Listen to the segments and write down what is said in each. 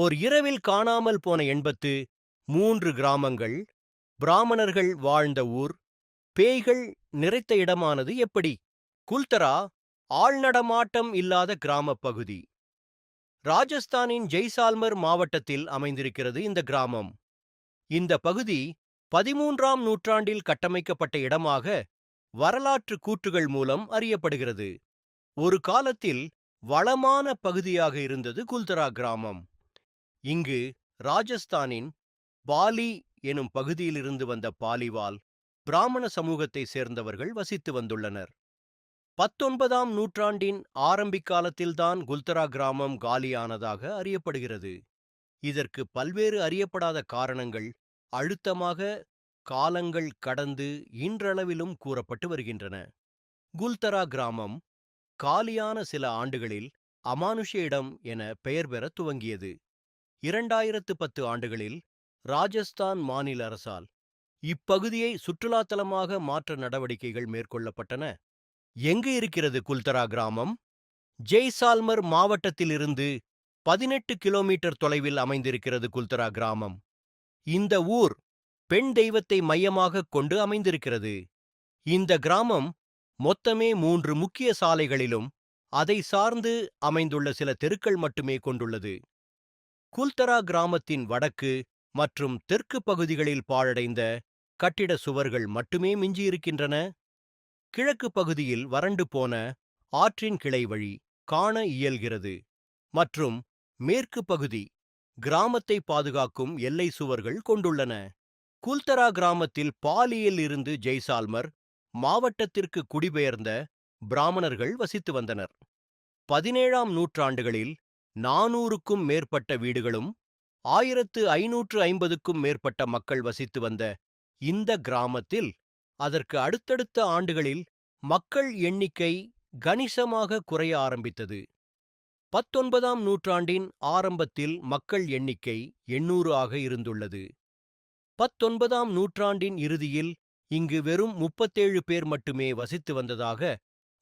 ஓர் இரவில் காணாமல் போன 83 கிராமங்கள், பிராமணர்கள் வாழ்ந்த ஊர், பேய்கள் நிறைத்த இடமானது எப்படி? குல்தரா ஆள்நடமாட்டம் இல்லாத கிராமப் பகுதி. ராஜஸ்தானின் ஜெய்சால்மர் மாவட்டத்தில் அமைந்திருக்கிறது இந்த கிராமம். இந்த பகுதி 13ஆம் நூற்றாண்டில் கட்டமைக்கப்பட்ட இடமாக வரலாற்று கூற்றுகள் மூலம் அறியப்படுகிறது. ஒரு காலத்தில் வளமான பகுதியாக இருந்தது குல்தரா கிராமம். இங்கு ராஜஸ்தானின் பாலி எனும் பகுதியிலிருந்து வந்த பாலிவால் பிராமண சமூகத்தை சேர்ந்தவர்கள் வசித்து வந்துள்ளனர். 19ஆம் நூற்றாண்டின் ஆரம்பிக்காலத்தில்தான் குல்தரா கிராமம் காலியானதாக அறியப்படுகிறது. இதற்கு பல்வேறு அறியப்படாத காரணங்கள் அழுத்தமாக காலங்கள் கடந்து இன்றளவிலும் கூறப்பட்டு வருகின்றன. குல்தரா கிராமம் காலியான சில ஆண்டுகளில் அமானுஷ்ய இடம் என பெயர் பெற துவங்கியது. 2010 ஆண்டுகளில் ராஜஸ்தான் மாநில அரசால் இப்பகுதியை சுற்றுலாத்தலமாக மாற்ற நடவடிக்கைகள் மேற்கொள்ளப்பட்டன. எங்கு இருக்கிறது குல்தரா கிராமம்? ஜெய்சால்மர் மாவட்டத்திலிருந்து 18 கிலோமீட்டர் தொலைவில் அமைந்திருக்கிறது குல்தரா கிராமம். இந்த ஊர் பெண் தெய்வத்தை மையமாகக் கொண்டு அமைந்திருக்கிறது. இந்த கிராமம் மொத்தமே 3 முக்கிய சாலைகளிலும் அதை சார்ந்து அமைந்துள்ள சில தெருக்கள் மட்டுமே கொண்டுள்ளது. குல்தரா கிராமத்தின் வடக்கு மற்றும் தெற்கு பகுதிகளில் பாழடைந்த கட்டிட சுவர்கள் மட்டுமே மிஞ்சியிருக்கின்றன. கிழக்கு பகுதியில் வறண்டு போன ஆற்றின் கிளை வழி காண இயல்கிறது மற்றும் மேற்கு பகுதி கிராமத்தை பாதுகாக்கும் எல்லை சுவர்கள் கொண்டுள்ளன. குல்தரா கிராமத்தில் பாலியில் இருந்து ஜெய்சால்மர் மாவட்டத்திற்கு குடிபெயர்ந்த பிராமணர்கள் வசித்து வந்தனர். 17ஆம் நூற்றாண்டுகளில் 400க்கும் மேற்பட்ட வீடுகளும் 1550க்கும் மேற்பட்ட மக்கள் வசித்து வந்த இந்த கிராமத்தில் அதற்கு அடுத்தடுத்த ஆண்டுகளில் மக்கள் எண்ணிக்கை கணிசமாக குறைய ஆரம்பித்தது. 19ஆம் நூற்றாண்டின் ஆரம்பத்தில் மக்கள் எண்ணிக்கை 800 ஆக இருந்துள்ளது. 19ஆம் நூற்றாண்டின் இறுதியில் இங்கு வெறும் 37 பேர் மட்டுமே வசித்து வந்ததாக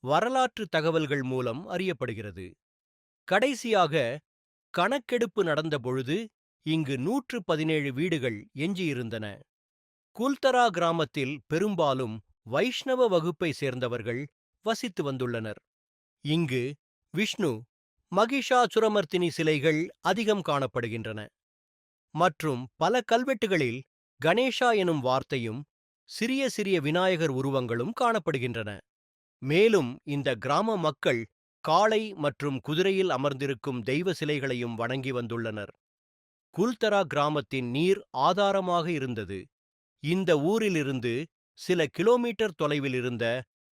வரலாற்று தகவல்கள் மூலம் அறியப்படுகிறது. கடைசியாக கணக்கெடுப்பு நடந்த பொழுது இங்கு 117 வீடுகள் எஞ்சியிருந்தன. குல்தரா கிராமத்தில் பெரும்பாலும் வைஷ்ணவ வகுப்பை சேர்ந்தவர்கள் வசித்து வந்துள்ளனர். இங்கு விஷ்ணு, மகிஷாசுரமர்த்தினி சிலைகள் அதிகம் காணப்படுகின்றன மற்றும் பல கல்வெட்டுகளில் கணேஷா எனும் வார்த்தையும் சிறிய சிறிய விநாயகர் உருவங்களும் காணப்படுகின்றன. மேலும் இந்த கிராம மக்கள் காளை மற்றும் குதிரையில் அமர்ந்திருக்கும் தெய்வ சிலைகளையும் வணங்கி வந்துள்ளனர். குல்தரா கிராமத்தின் நீர் ஆதாரமாக இருந்தது. இந்த ஊரிலிருந்து சில கிலோமீட்டர் தொலைவில் இருந்த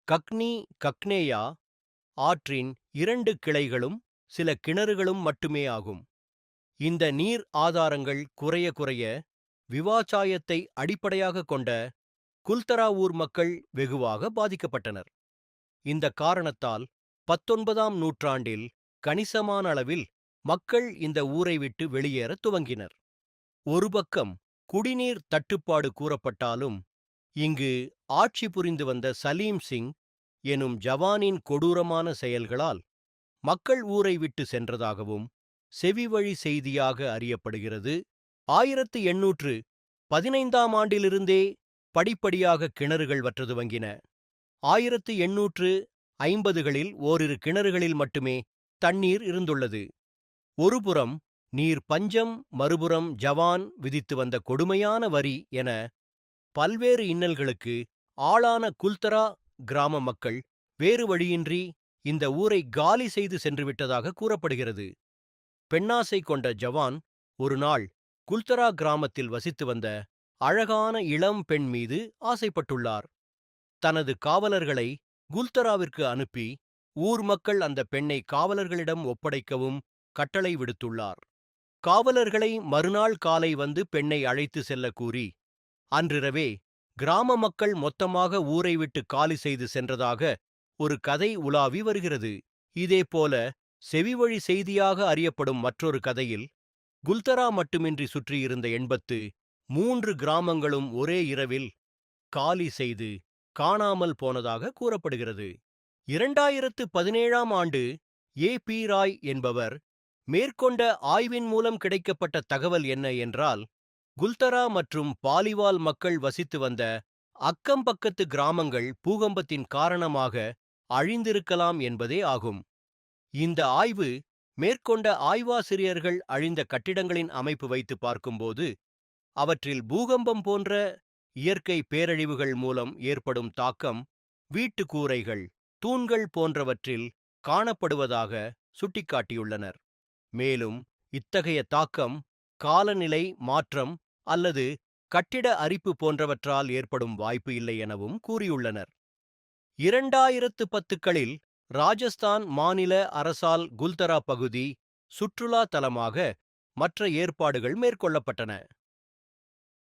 கக்னி கக்னேயா ஆற்றின் 2 கிளைகளும் சில கிணறுகளும் மட்டுமே ஆகும். இந்த நீர் ஆதாரங்கள் குறைய குறைய விவசாயத்தை அடிப்படையாக கொண்ட குல்தரா ஊர் மக்கள் வெகுவாக பாதிக்கப்பட்டனர். இந்த காரணத்தால் 19ஆம் நூற்றாண்டில் கணிசமான அளவில் மக்கள் இந்த ஊரை விட்டு வெளியேற துவங்கினர். ஒரு பக்கம் குடிநீர் தட்டுப்பாடு கூறப்பட்டாலும் இங்கு ஆட்சி புரிந்து வந்த சலீம் சிங் எனும் ஜவானின் கொடூரமான செயல்களால் மக்கள் ஊரை விட்டு சென்றதாகவும் செவிவழி செய்தியாக அறியப்படுகிறது. 1815ஆம் ஆண்டிலிருந்தே படிப்படியாக கிணறுகள் வற்ற துவங்கின. 1850களில் ஓரிரு கிணறுகளில் மட்டுமே தண்ணீர் இருந்துள்ளது. ஒருபுறம் நீர் பஞ்சம், மறுபுறம் ஜவான் விதித்து வந்த கொடுமையான வரி என பல்வேறு இன்னல்களுக்கு ஆளான குல்தரா கிராம மக்கள் வேறு வழியின்றி இந்த ஊரை காலி செய்து சென்றுவிட்டதாக கூறப்படுகிறது. பெண்ணாசை கொண்ட ஜவான் ஒரு நாள் குல்தரா கிராமத்தில் வசித்து வந்த அழகான இளம் பெண் மீது ஆசைப்பட்டுள்ளார். தனது காவலர்களை குல்தராவிற்கு அனுப்பி ஊர் மக்கள் அந்த பெண்ணை காவலர்களிடம் ஒப்படைக்கவும் கட்டளை விடுத்துள்ளார். காவலர்களை மறுநாள் காலை வந்து பெண்ணை அழைத்து செல்ல கூறி அன்றிரவே கிராம மக்கள் மொத்தமாக ஊரை விட்டு காலி செய்து சென்றதாக ஒரு கதை உலாவி வருகிறது. இதேபோல செவிவழி செய்தியாக அறியப்படும் மற்றொரு கதையில் குல்தரா மட்டுமின்றி சுற்றியிருந்த 83 கிராமங்களும் ஒரே இரவில் காலி செய்து காணாமல் போனதாக கூறப்படுகிறது. 2017ஆம் ஆண்டு ஏ. பி. ராய் என்பவர் மேற்கொண்ட ஆய்வின் மூலம் கிடைக்கப்பட்ட தகவல் என்ன என்றால், குல்தரா மற்றும் பாலிவால் மக்கள் வசித்து வந்த அக்கம்பக்கத்து கிராமங்கள் பூகம்பத்தின் காரணமாக அழிந்திருக்கலாம் என்பதே ஆகும். இந்த ஆய்வு மேற்கொண்ட ஆய்வாசிரியர்கள் அழிந்த கட்டிடங்களின் அமைப்பு வைத்து பார்க்கும்போது, அவற்றில் பூகம்பம் போன்ற இயற்கை பேரழிவுகள் மூலம் ஏற்படும் தாக்கம் வீட்டு கூரைகள், தூண்கள் போன்றவற்றில் காணப்படுவதாக சுட்டிக்காட்டியுள்ளனர். மேலும் இத்தகைய தாக்கம் காலநிலை மாற்றம் அல்லது கட்டிட அரிப்பு போன்றவற்றால் ஏற்படும் வாய்ப்பு இல்லை எனவும் கூறியுள்ளனர். 2010களில் ராஜஸ்தான் மாநில அரசால் குல்தரா பகுதி சுற்றுலா தலமாக மற்ற ஏற்பாடுகள் மேற்கொள்ளப்பட்டன.